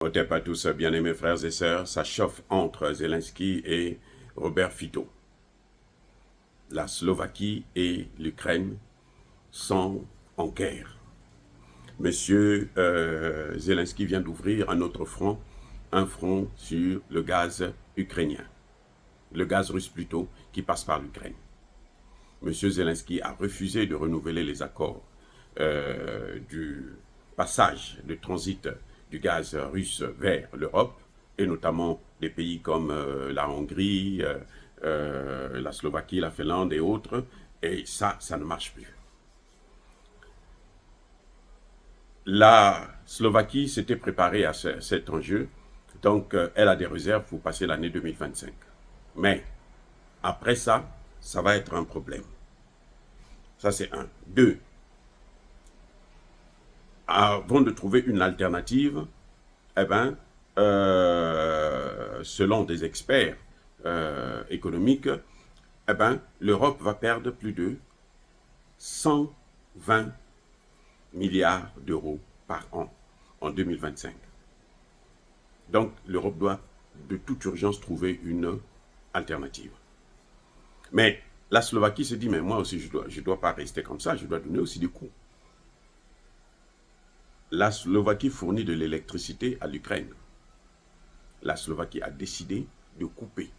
Hotep à tous, bien-aimés frères et sœurs, ça chauffe entre Zelensky et Robert Fico. La Slovaquie et l'Ukraine sont en guerre. Monsieur Zelensky vient d'ouvrir un autre front, un front sur le gaz ukrainien, le gaz russe plutôt, qui passe par l'Ukraine. Monsieur Zelensky a refusé de renouveler les accords du passage, de transit du gaz russe vers l'Europe, et notamment des pays comme la Hongrie, la Slovaquie, la Finlande et autres, et ça ne marche plus. La Slovaquie s'était préparée à cet enjeu, donc elle a des réserves pour passer l'année 2025. Mais après ça, ça va être un problème. Ça, c'est un. Deux, avant de trouver une alternative, eh ben, selon des experts économiques, eh ben, l'Europe va perdre plus de 120 milliards d'euros par an en 2025. Donc, l'Europe doit de toute urgence trouver une alternative. Mais la Slovaquie se dit, mais moi aussi, je dois pas rester comme ça, je dois donner aussi des coûts. La Slovaquie fournit de l'électricité à l'Ukraine. La Slovaquie a décidé de couper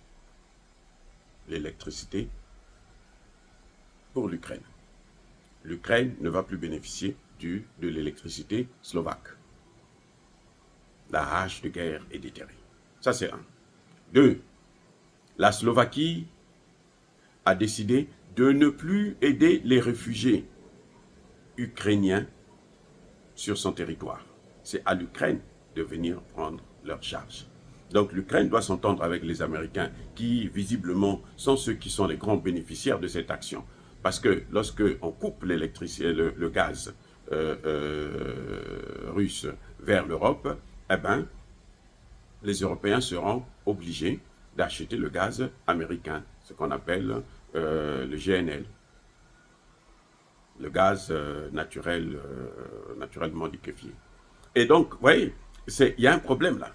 l'électricité pour l'Ukraine. L'Ukraine ne va plus bénéficier de l'électricité slovaque. La rage de guerre est déterrée. Ça, c'est un. Deux, la Slovaquie a décidé de ne plus aider les réfugiés ukrainiens sur son territoire. C'est à l'Ukraine de venir prendre leur charge. Donc l'Ukraine doit s'entendre avec les Américains qui, visiblement, sont ceux qui sont les grands bénéficiaires de cette action. Parce que lorsque on coupe l'électricité, le gaz russe vers l'Europe, eh ben, les Européens seront obligés d'acheter le gaz américain, ce qu'on appelle le GNL, le gaz naturellement liquéfié. Et donc, vous voyez, il y a un problème là.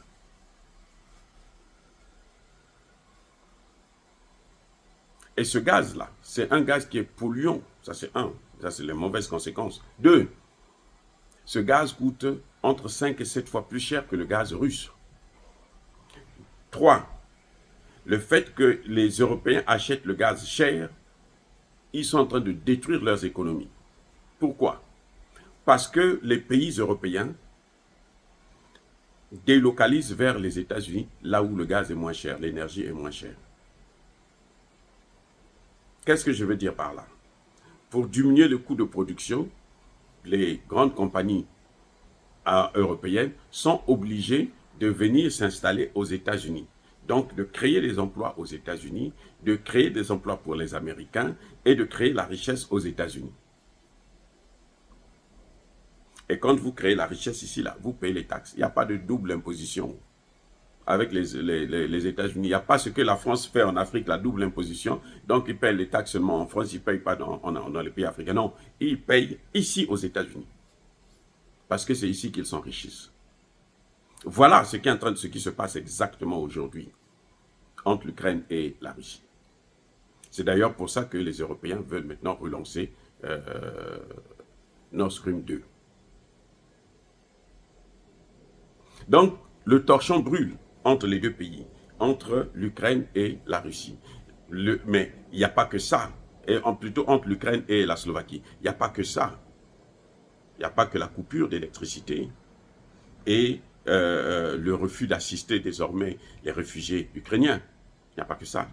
Et ce gaz-là, c'est un gaz qui est polluant. Ça, c'est un. Ça, c'est les mauvaises conséquences. Deux, ce gaz coûte entre 5 et 7 fois plus cher que le gaz russe. Trois, le fait que les Européens achètent le gaz cher, ils sont en train de détruire leurs économies. Pourquoi? Parce que les pays européens délocalisent vers les États-Unis, là où le gaz est moins cher, l'énergie est moins chère. Qu'est-ce que je veux dire par là? Pour diminuer le coût de production, les grandes compagnies européennes sont obligées de venir s'installer aux États-Unis. Donc, de créer des emplois aux États-Unis, de créer des emplois pour les Américains et de créer la richesse aux États-Unis. Et quand vous créez la richesse ici, là, vous payez les taxes. Il n'y a pas de double imposition avec les États-Unis. Il n'y a pas ce que la France fait en Afrique, la double imposition. Donc, ils payent les taxes seulement en France, ils ne payent pas dans les pays africains. Non, ils payent ici aux États-Unis. Parce que c'est ici qu'ils s'enrichissent. Voilà ce qui se passe exactement aujourd'hui entre l'Ukraine et la Russie. C'est d'ailleurs pour ça que les Européens veulent maintenant relancer Nord Stream 2. Donc, le torchon brûle entre les deux pays, entre l'Ukraine et la Russie. Mais il n'y a pas que ça, et plutôt entre l'Ukraine et la Slovaquie. Il n'y a pas que ça. Il n'y a pas que la coupure d'électricité et le refus d'assister désormais les réfugiés ukrainiens. Il n'y a pas que ça.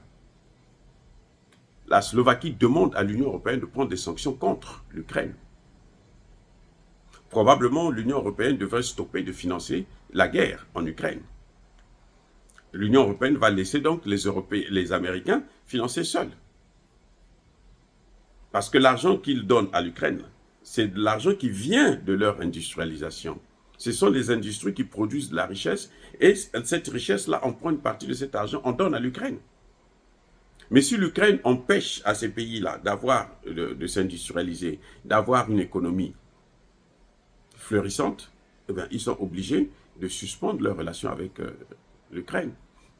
La Slovaquie demande à l'Union européenne de prendre des sanctions contre l'Ukraine. Probablement, l'Union européenne devrait stopper de financer la guerre en Ukraine. L'Union européenne va laisser donc les Américains financer seuls. Parce que l'argent qu'ils donnent à l'Ukraine, c'est de l'argent qui vient de leur industrialisation. Ce sont les industries qui produisent de la richesse et cette richesse-là, on prend une partie de cet argent, on donne à l'Ukraine. Mais si l'Ukraine empêche à ces pays-là de s'industrialiser, d'avoir une économie fleurissante, eh bien, ils sont obligés de suspendre leurs relations avec l'Ukraine.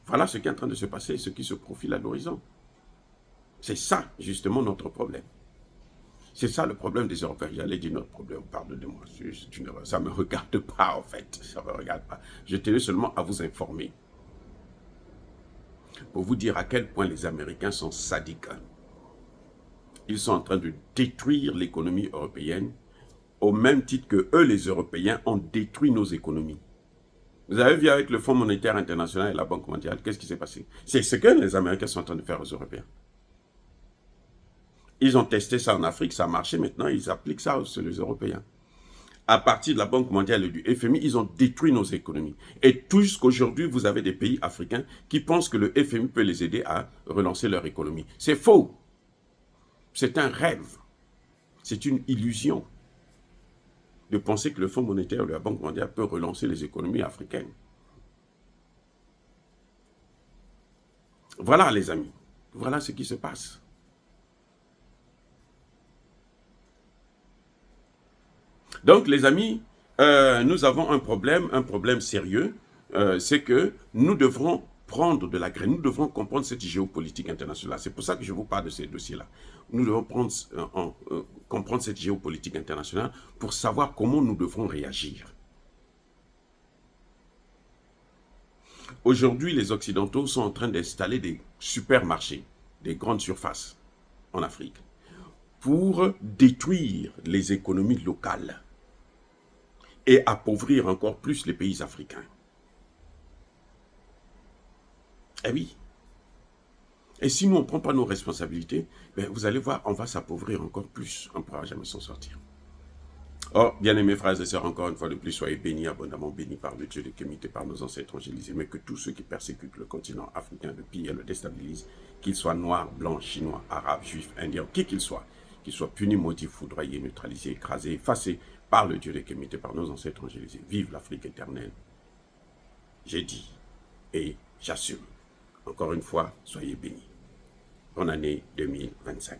Voilà ce qui est en train de se passer, ce qui se profile à l'horizon. C'est ça, justement, notre problème. C'est ça le problème des Européens. J'allais dire notre problème, pardonnez-moi, ça ne me regarde pas en fait, ça ne me regarde pas. Je tenais seulement à vous informer, pour vous dire à quel point les Américains sont sadiques. Ils sont en train de détruire l'économie européenne, au même titre que eux, les Européens, ont détruit nos économies. Vous avez vu avec le Fonds monétaire international et la Banque mondiale, qu'est-ce qui s'est passé? C'est ce que les Américains sont en train de faire aux Européens. Ils ont testé ça en Afrique, ça a marché, maintenant ils appliquent ça sur les Européens. À partir de la Banque mondiale et du FMI, ils ont détruit nos économies. Et jusqu'aujourd'hui, vous avez des pays africains qui pensent que le FMI peut les aider à relancer leur économie. C'est faux. C'est un rêve. C'est une illusion de penser que le Fonds monétaire ou la Banque mondiale peut relancer les économies africaines. Voilà les amis, voilà ce qui se passe. Donc les amis, nous avons un problème sérieux, c'est que nous devrons prendre de la graine, nous devrons comprendre cette géopolitique internationale. C'est pour ça que je vous parle de ces dossiers-là. Nous devons comprendre cette géopolitique internationale pour savoir comment nous devrons réagir. Aujourd'hui, les Occidentaux sont en train d'installer des supermarchés, des grandes surfaces en Afrique, pour détruire les économies locales et appauvrir encore plus les pays africains. Eh oui. Et si nous, on ne prend pas nos responsabilités, ben vous allez voir, on va s'appauvrir encore plus. On ne pourra jamais s'en sortir. Oh, bien-aimés frères et sœurs, encore une fois de plus, soyez bénis, abondamment bénis par le Dieu de Kémité, par nos ancêtres angélisés, mais que tous ceux qui persécutent le continent africain, le pillent et le déstabilisent, qu'ils soient noirs, blancs, chinois, arabes, juifs, indiens, qui qu'ils soient punis, maudits, foudroyés, neutralisés, écrasés, effacés par le Dieu de Kémité, par nos ancêtres angélisés. Vive l'Afrique éternelle. J'ai dit et j'assume. Encore une fois, soyez bénis. Bonne année 2025.